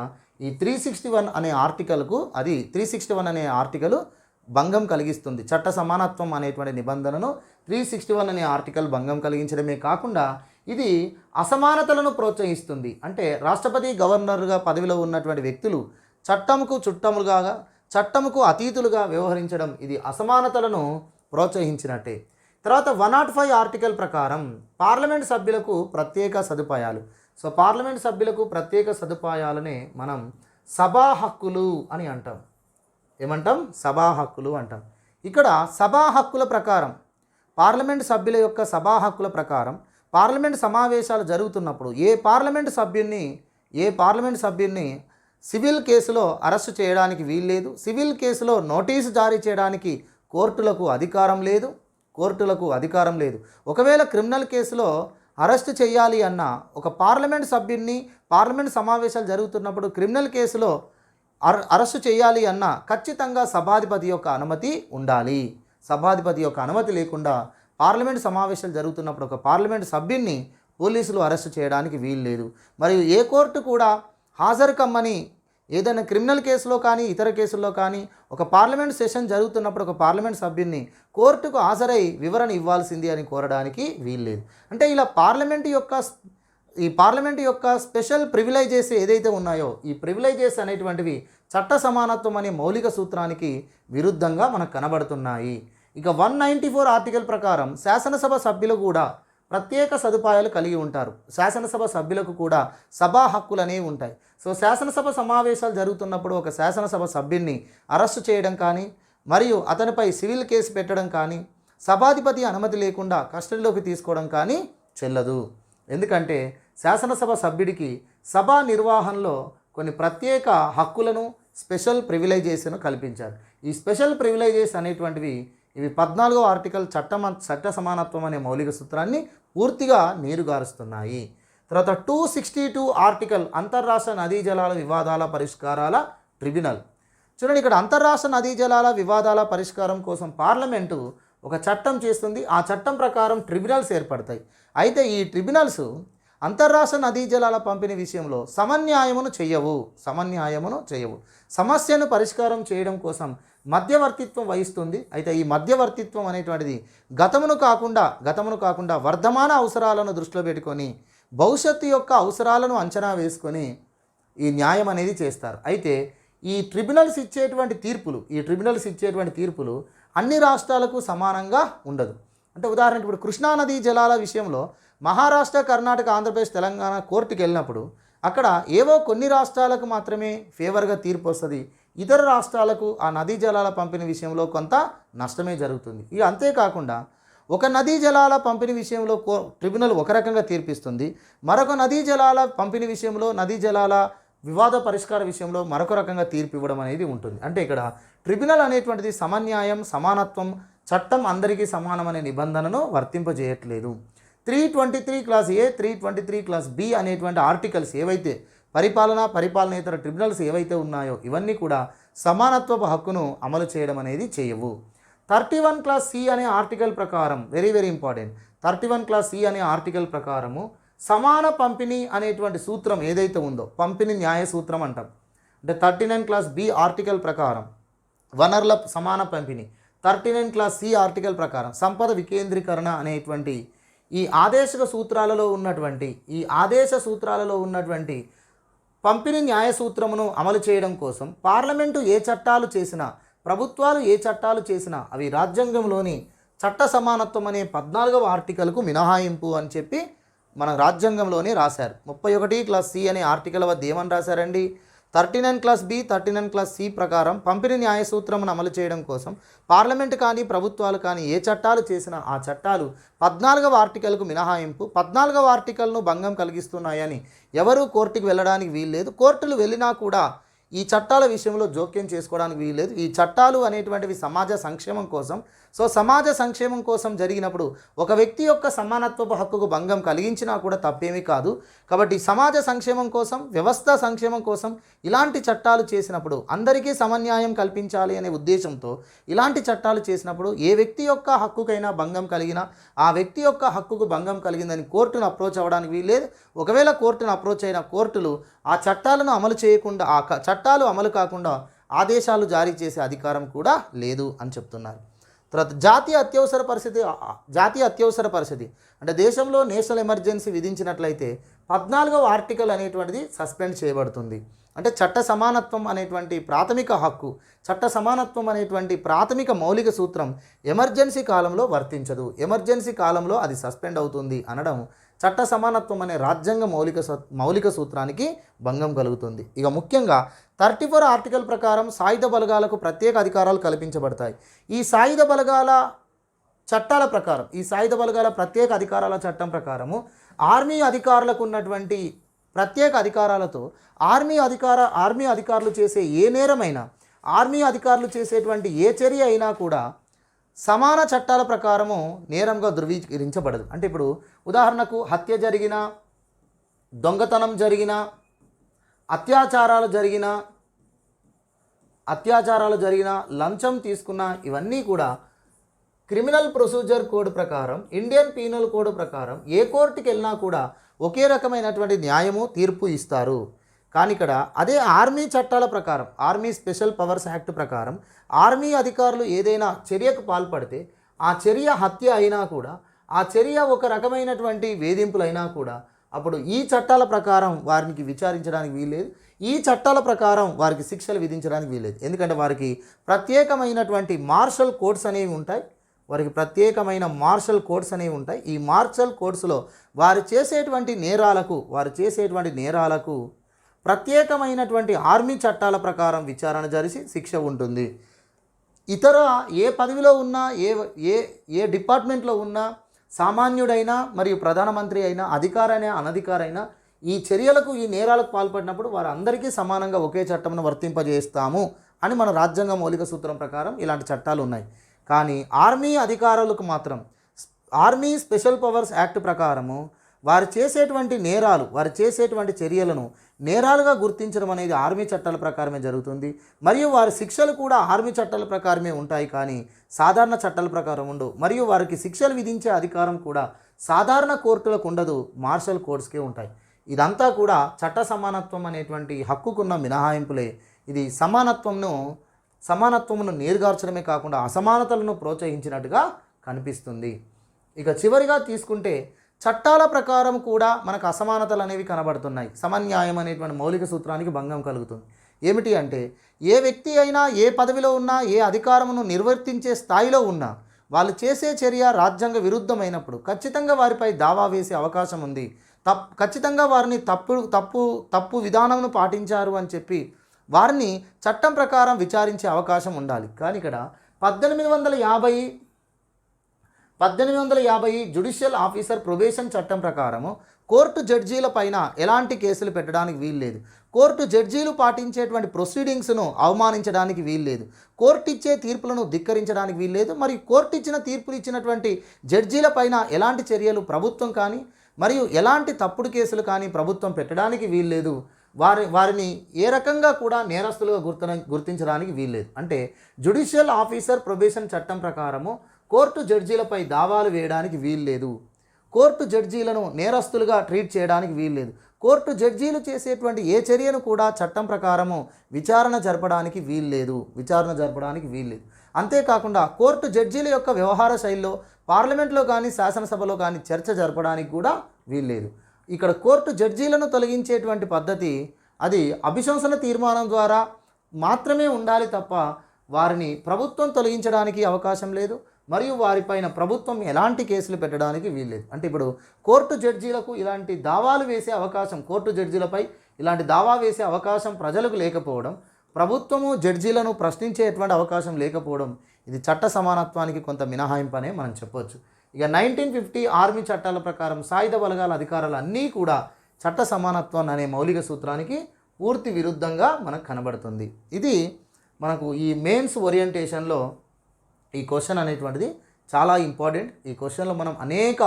ఈ 361 అనే ఆర్టికల్కు, అది 361 అనే ఆర్టికల్ భంగం కలిగిస్తుంది. చట్ట సమానత్వం అనేటువంటి నిబంధనను 361 అనే ఆర్టికల్ భంగం కలిగించడమే కాకుండా ఇది అసమానతలను ప్రోత్సహిస్తుంది. అంటే రాష్ట్రపతి, గవర్నర్గా పదవిలో ఉన్నటువంటి వ్యక్తులు చట్టముకు అతీతులుగా వ్యవహరించడం, ఇది అసమానతలను ప్రోత్సహించినట్టే. తర్వాత 105 ఆర్టికల్ ప్రకారం పార్లమెంట్ సభ్యులకు ప్రత్యేక సదుపాయాలు. సో పార్లమెంట్ సభ్యులకు ప్రత్యేక సదుపాయాలనే మనం సభా హక్కులు అని అంటాం. ఏమంటాం? సభా హక్కులు అంటాం. ఇక్కడ సభా హక్కుల ప్రకారం, పార్లమెంట్ సభ్యుల యొక్క సభా హక్కుల ప్రకారం పార్లమెంట్ సమావేశాలు జరుగుతున్నప్పుడు ఏ పార్లమెంట్ సభ్యున్ని సివిల్ కేసులో అరెస్టు చేయడానికి వీల్లేదు. సివిల్ కేసులో నోటీసు జారీ చేయడానికి కోర్టులకు అధికారం లేదు. ఒకవేళ క్రిమినల్ కేసులో అరెస్టు చేయాలి అన్న ఒక పార్లమెంట్ సభ్యున్ని, పార్లమెంట్ సమావేశాలు జరుగుతున్నప్పుడు క్రిమినల్ కేసులో అరెస్టు చేయాలి అన్న ఖచ్చితంగా సభాధిపతి యొక్క అనుమతి ఉండాలి. సభాధిపతి యొక్క అనుమతి లేకుండా పార్లమెంట్ సమావేశాలు జరుగుతున్నప్పుడు ఒక పార్లమెంట్ సభ్యున్ని పోలీసులు అరెస్టు చేయడానికి వీల్లేదు. మరియు ఏ కోర్టు కూడా హాజరు కమ్మని, ఏదైనా క్రిమినల్ కేసులో కానీ ఇతర కేసుల్లో కానీ ఒక పార్లమెంట్ సెషన్ జరుగుతున్నప్పుడు ఒక పార్లమెంట్ సభ్యున్ని కోర్టుకు హాజరై వివరణ ఇవ్వాల్సింది అని కోరడానికి వీల్లేదు. అంటే ఇలా పార్లమెంట్ యొక్క స్పెషల్ ప్రివిలైజెస్ ఏదైతే ఉన్నాయో, ఈ ప్రివిలైజెస్ అనేటువంటివి చట్ట సమానత్వం అనే మౌలిక సూత్రానికి విరుద్ధంగా మనకు కనబడుతున్నాయి. ఇక 194 ఆర్టికల్ ప్రకారం శాసనసభ సభ్యులు కూడా ప్రత్యేక సదుపాయాలు కలిగి ఉంటారు. శాసనసభ సభ్యులకు కూడా సభా హక్కులు అనేవి ఉంటాయి. సో శాసనసభ సమావేశాలు జరుగుతున్నప్పుడు ఒక శాసనసభ సభ్యున్ని అరెస్టు చేయడం కానీ, మరియు అతనిపై సివిల్ కేసు పెట్టడం కానీ, సభాధిపతి అనుమతి లేకుండా కస్టడీలోకి తీసుకోవడం కానీ చెల్లదు. ఎందుకంటే శాసనసభ సభ్యుడికి సభా నిర్వహణలో కొన్ని ప్రత్యేక హక్కులను, స్పెషల్ ప్రివిలైజేషన్ కల్పించారు. ఈ స్పెషల్ ప్రివిలైజెస్ అనేటువంటివి ఇవి 14వ ఆర్టికల్ చట్ట సమానత్వం అనే మౌలిక సూత్రాన్ని పూర్తిగా నీరుగారుస్తున్నాయి. తర్వాత 262 ఆర్టికల్ అంతర్రాష్ట్ర నదీ జలాల వివాదాల పరిష్కారాల ట్రిబ్యునల్. చూడండి, ఇక్కడ అంతర్రాష్ట్ర నదీ జలాల వివాదాల పరిష్కారం కోసం పార్లమెంటు ఒక చట్టం చేస్తుంది. ఆ చట్టం ప్రకారం ట్రిబ్యునల్స్ ఏర్పడతాయి. అయితే ఈ ట్రిబ్యునల్స్ అంతర్రాష్ట్ర నదీ జలాల పంపిణీ విషయంలో సమన్యాయమును చేయవు. సమస్యను పరిష్కారం చేయడం కోసం మధ్యవర్తిత్వం వహిస్తుంది. అయితే ఈ మధ్యవర్తిత్వం అనేటువంటిది గతమును కాకుండా వర్ధమాన అవసరాలను దృష్టిలో పెట్టుకొని, భవిష్యత్తు యొక్క అవసరాలను అంచనా వేసుకొని ఈ న్యాయం అనేది చేస్తారు. అయితే ఈ ట్రిబ్యునల్స్ ఇచ్చేటువంటి తీర్పులు అన్ని రాష్ట్రాలకు సమానంగా ఉండదు. అంటే ఉదాహరణకి ఇప్పుడు కృష్ణానదీ జలాల విషయంలో మహారాష్ట్ర, కర్ణాటక, ఆంధ్రప్రదేశ్, తెలంగాణ కోర్టుకి వెళ్ళినప్పుడు అక్కడ ఏవో కొన్ని రాష్ట్రాలకు మాత్రమే ఫేవర్గా తీర్పు వస్తుంది, ఇతర రాష్ట్రాలకు ఆ నదీ జలాల పంపిణీ విషయంలో కొంత నష్టమే జరుగుతుంది. ఇక అంతేకాకుండా ఒక నదీ జలాల పంపిణీ విషయంలో ట్రిబ్యునల్ ఒక రకంగా తీర్పిస్తుంది, మరొక నదీ జలాల పంపిణీ విషయంలో, నదీ జలాల వివాద పరిష్కార విషయంలో మరొక రకంగా తీర్పు ఇవ్వడం అనేది ఉంటుంది. అంటే ఇక్కడ ట్రిబ్యునల్ అనేటువంటిది సమన్యాయం, సమానత్వం, చట్టం అందరికీ సమానం అనే నిబంధనను వర్తింపజేయట్లేదు. 323 క్లాస్ ఏ, 323 క్లాస్ బి అనేటువంటి ఆర్టికల్స్ ఏవైతే పరిపాలనేతర ట్రిబ్యునల్స్ ఏవైతే ఉన్నాయో ఇవన్నీ కూడా సమానత్వపు హక్కును అమలు చేయడం అనేది చేయవు. 31 క్లాస్ సి అనే ఆర్టికల్ ప్రకారం, very very important, 31 clause C అనే ఆర్టికల్ ప్రకారము సమాన పంపిణీ అనేటువంటి సూత్రం ఏదైతే ఉందో పంపిణీ న్యాయ సూత్రం అంటాం. అంటే 39 క్లాస్ బి ఆర్టికల్ ప్రకారం వనరుల సమాన పంపిణీ, 39 క్లాస్ సి ఆర్టికల్ ప్రకారం సంపద వికేంద్రీకరణ అనేటువంటి ఈ ఆదేశ సూత్రాలలో ఉన్నటువంటి పంపిణీ న్యాయ సూత్రమును అమలు చేయడం కోసం పార్లమెంటు ఏ చట్టాలు చేసినా, ప్రభుత్వాలు ఏ చట్టాలు చేసినా అవి రాజ్యాంగంలోని చట్ట సమానత్వం అనే 14వ ఆర్టికల్కు మినహాయింపు అని చెప్పి మన రాజ్యాంగంలోనే రాశారు. 31 క్లాస్ సి అనే ఆర్టికల్ వద్ద ఏమని రాశారండి? 39 క్లాస్ బి, 39 క్లాస్ సి ప్రకారం పంపిణీ న్యాయ సూత్రమును అమలు చేయడం కోసం పార్లమెంటు కానీ ప్రభుత్వాలు కానీ ఏ చట్టాలు చేసినా ఆ చట్టాలు 14వ ఆర్టికల్కు మినహాయింపు, 14వ ఆర్టికల్ను భంగం కలిగిస్తున్నాయని ఎవరూ కోర్టుకు వెళ్ళడానికి వీల్లేదు. కోర్టులు వెళ్ళినా కూడా ఈ చట్టాల విషయంలో జోక్యం చేసుకోవడానికి వీల్లేదు. ఈ చట్టాలు అనేటువంటివి సమాజ సంక్షేమం కోసం, సో సమాజ సంక్షేమం కోసం జరిగినప్పుడు ఒక వ్యక్తి యొక్క సమానత్వపు హక్కుకు భంగం కలిగించినా కూడా తప్పేమీ కాదు. కాబట్టి సమాజ సంక్షేమం కోసం, వ్యవస్థ సంక్షేమం కోసం ఇలాంటి చట్టాలు చేసినప్పుడు అందరికీ సమన్యాయం కల్పించాలి అనే ఉద్దేశంతో ఇలాంటి చట్టాలు చేసినప్పుడు ఏ వ్యక్తి యొక్క హక్కుకైనా భంగం కలిగినా ఆ వ్యక్తి యొక్క హక్కుకు భంగం కలిగిందని కోర్టును అప్రోచ్ అవ్వడానికి వీల్లేదు. ఒకవేళ కోర్టును అప్రోచ్ అయిన కోర్టులు ఆ చట్టాలను అమలు చేయకుండా, ఆ చట్టాలు అమలు కాకుండా ఆదేశాలు జారీ చేసే అధికారం కూడా లేదు అని చెప్తున్నారు. తర్వాత జాతీయ అత్యవసర పరిస్థితి అంటే దేశంలో నేషనల్ ఎమర్జెన్సీ విధించినట్లయితే 14వ ఆర్టికల్ అనేటువంటిది సస్పెండ్ చేయబడుతుంది. అంటే చట్ట సమానత్వం అనేటువంటి ప్రాథమిక హక్కు, చట్ట సమానత్వం అనేటువంటి ప్రాథమిక మౌలిక సూత్రం ఎమర్జెన్సీ కాలంలో వర్తించదు, ఎమర్జెన్సీ కాలంలో అది సస్పెండ్ అవుతుంది అనడం చట్ట సమానత్వం అనే రాజ్యాంగ మౌలిక సూత్రానికి భంగం కలుగుతుంది. ఇక ముఖ్యంగా 34 ఆర్టికల్ ప్రకారం సాయుధ బలగాలకు ప్రత్యేక అధికారాలు కల్పించబడతాయి. ఈ సాయుధ బలగాల చట్టాల ప్రకారం, ఈ సాయుధ బలగాల ప్రత్యేక అధికారాల చట్టం ప్రకారము ఆర్మీ అధికారులకు ఉన్నటువంటి ప్రత్యేక అధికారాలతో ఆర్మీ అధికారులు చేసే ఏ నేరమైనా, ఆర్మీ అధికారులు చేసేటువంటి ఏ చర్య అయినా కూడా సమాన చట్టాల ప్రకారము నేరంగా ధృవీకరించబడదు. అంటే ఇప్పుడు ఉదాహరణకు హత్య జరిగిన, దొంగతనం జరిగిన, అత్యాచారాలు జరిగిన, లంచం తీసుకున్న, ఇవన్నీ కూడా క్రిమినల్ ప్రొసీజర్ కోడ్ ప్రకారం, ఇండియన్ పీనల్ కోడ్ ప్రకారం ఏ కోర్టుకి వెళ్ళినా కూడా ఒకే రకమైనటువంటి న్యాయము, తీర్పు ఇస్తారు. కానీ ఇక్కడ అదే ఆర్మీ చట్టాల ప్రకారం, ఆర్మీ స్పెషల్ పవర్స్ యాక్ట్ ప్రకారం ఆర్మీ అధికారులు ఏదైనా చర్యకు పాల్పడితే ఆ చర్య హత్య అయినా కూడా, ఆ చర్య ఒక రకమైనటువంటి వేధింపులైనా కూడా అప్పుడు ఈ చట్టాల ప్రకారం వారికి విచారించడానికి వీల్లేదు, ఈ చట్టాల ప్రకారం వారికి శిక్షలు విధించడానికి వీల్లేదు. ఎందుకంటే వారికి ప్రత్యేకమైనటువంటి మార్షల్ కోడ్స్ అనేవి ఉంటాయి, ఈ మార్షల్ కోడ్స్లో వారు చేసేటువంటి నేరాలకు ప్రత్యేకమైనటువంటి ఆర్మీ చట్టాల ప్రకారం విచారణ జరిసి శిక్ష ఉంటుంది. ఇతర ఏ పదవిలో ఉన్నా, ఏ డిపార్ట్మెంట్లో ఉన్నా, సామాన్యుడైనా మరియు ప్రధానమంత్రి అయినా, అధికారైనా అనధికారైనా ఈ చర్యలకు, ఈ నేరాలకు పాల్పడినప్పుడు వారందరికీ సమానంగా ఒకే చట్టంను వర్తింపజేస్తాము అని మన రాజ్యాంగ మౌలిక సూత్రం ప్రకారం ఇలాంటి చట్టాలు ఉన్నాయి. కానీ ఆర్మీ అధికారులకు మాత్రం ఆర్మీ స్పెషల్ పవర్స్ యాక్ట్ ప్రకారము వారు చేసేటువంటి నేరాలు, వారు చేసేటువంటి చర్యలను నేరాలుగా గుర్తించడం అనేది ఆర్మీ చట్టాల ప్రకారమే జరుగుతుంది. మరియు వారి శిక్షలు కూడా ఆర్మీ చట్టాల ప్రకారమే ఉంటాయి, కానీ సాధారణ చట్టాల ప్రకారం ఉండవు. మరియు వారికి శిక్షలు విధించే అధికారం కూడా సాధారణ కోర్టులకు ఉండదు, మార్షల్ కోర్ట్స్కే ఉంటాయి. ఇదంతా కూడా చట్ట సమానత్వం అనేటువంటి హక్కుకున్న మినహాయింపులే. ఇది సమానత్వమును నీరుగార్చడమే కాకుండా అసమానతలను ప్రోత్సహించినట్టుగా కనిపిస్తుంది. ఇక చివరిగా తీసుకుంటే చట్టాల ప్రకారం కూడా మనకు అసమానతలు అనేవి కనబడుతున్నాయి. సమన్యాయం అనేటువంటి మౌలిక సూత్రానికి భంగం కలుగుతుంది. ఏమిటి అంటే ఏ వ్యక్తి అయినా, ఏ పదవిలో ఉన్నా, ఏ అధికారమును నిర్వర్తించే స్థాయిలో ఉన్నా వాళ్ళు చేసే చర్య రాజ్యాంగ విరుద్ధమైనప్పుడు ఖచ్చితంగా వారిపై దావా వేసే అవకాశం ఉంది. ఖచ్చితంగా వారిని తప్పు విధానంను పాటించారు అని చెప్పి వారిని చట్టం ప్రకారం విచారించే అవకాశం ఉండాలి. కానీ ఇక్కడ 1850 జ్యుడిషియల్ ఆఫీసర్ ప్రొబేషన్ చట్టం ప్రకారము కోర్టు జడ్జీల పైన ఎలాంటి కేసులు పెట్టడానికి వీల్లేదు. కోర్టు జడ్జీలు పాటించేటువంటి ప్రొసీడింగ్స్ను అవమానించడానికి వీల్లేదు. కోర్టు ఇచ్చే తీర్పులను ధిక్కరించడానికి వీల్లేదు. మరియు కోర్టు ఇచ్చిన తీర్పులు ఇచ్చినటువంటి జడ్జీల పైన ఎలాంటి చర్యలు ప్రభుత్వం కానీ మరియు ఎలాంటి తప్పుడు కేసులు కానీ ప్రభుత్వం పెట్టడానికి వీల్లేదు. వారిని ఏ రకంగా కూడా నేరస్తులుగా గుర్తించడానికి వీల్లేదు. అంటే జ్యుడిషియల్ ఆఫీసర్ ప్రొబేషన్ చట్టం ప్రకారము కోర్టు జడ్జీలపై దావాలు వేయడానికి వీల్లేదు. కోర్టు జడ్జీలను నేరస్తులుగా ట్రీట్ చేయడానికి వీల్లేదు. కోర్టు జడ్జీలు చేసేటువంటి ఏ చర్యను కూడా చట్టం ప్రకారము విచారణ జరపడానికి వీల్లేదు. అంతేకాకుండా కోర్టు జడ్జీల యొక్క వ్యవహార శైలిలో పార్లమెంట్లో కానీ శాసనసభలో కానీ చర్చ జరపడానికి కూడా వీల్లేదు. ఇక్కడ కోర్టు జడ్జీలను తొలగించేటువంటి పద్ధతి అది అభిశంసన తీర్మానం ద్వారా మాత్రమే ఉండాలి తప్ప వారిని ప్రభుత్వం తొలగించడానికి అవకాశం లేదు. మరియు వారిపైన ప్రభుత్వం ఎలాంటి కేసులు పెట్టడానికి వీల్లేదు. అంటే ఇప్పుడు కోర్టు జడ్జీలకు ఇలాంటి దావాలు వేసే అవకాశం, కోర్టు జడ్జీలపై ఇలాంటి దావా వేసే అవకాశం ప్రజలకు లేకపోవడం, ప్రభుత్వము జడ్జీలను ప్రశ్నించేటువంటి అవకాశం లేకపోవడం, ఇది చట్ట సమానత్వానికి కొంత మినహాయింపు అనే మనం చెప్పొచ్చు. ఇక 1950 ఆర్మీ చట్టాల ప్రకారం సాయుధ బలగాల అధికారాలు అన్నీ కూడా చట్ట సమానత్వం అనే మౌలిక సూత్రానికి పూర్తి విరుద్ధంగా మనకు కనబడుతుంది. ఇది మనకు ఈ మెయిన్స్ ఓరియంటేషన్లో ఈ క్వశ్చన్ అనేటువంటిది చాలా ఇంపార్టెంట్. ఈ క్వశ్చన్లో మనం అనేక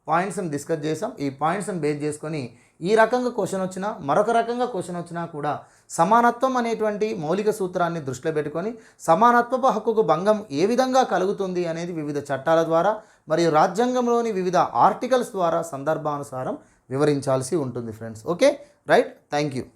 పాయింట్స్ని డిస్కస్ చేసాం. ఈ పాయింట్స్ని బేస్ చేసుకొని ఈ రకంగా క్వశ్చన్ వచ్చినా మరొక రకంగా క్వశ్చన్ వచ్చినా కూడా సమానత్వం అనేటువంటి మౌలిక సూత్రాన్ని దృష్టిలో పెట్టుకొని సమానత్వపు హక్కుకు భంగం ఏ విధంగా కలుగుతుంది అనేది వివిధ చట్టాల ద్వారా మరియు రాజ్యాంగంలోని వివిధ ఆర్టికల్స్ ద్వారా సందర్భానుసారం వివరించాల్సి ఉంటుంది friends. Okay, right, thank you.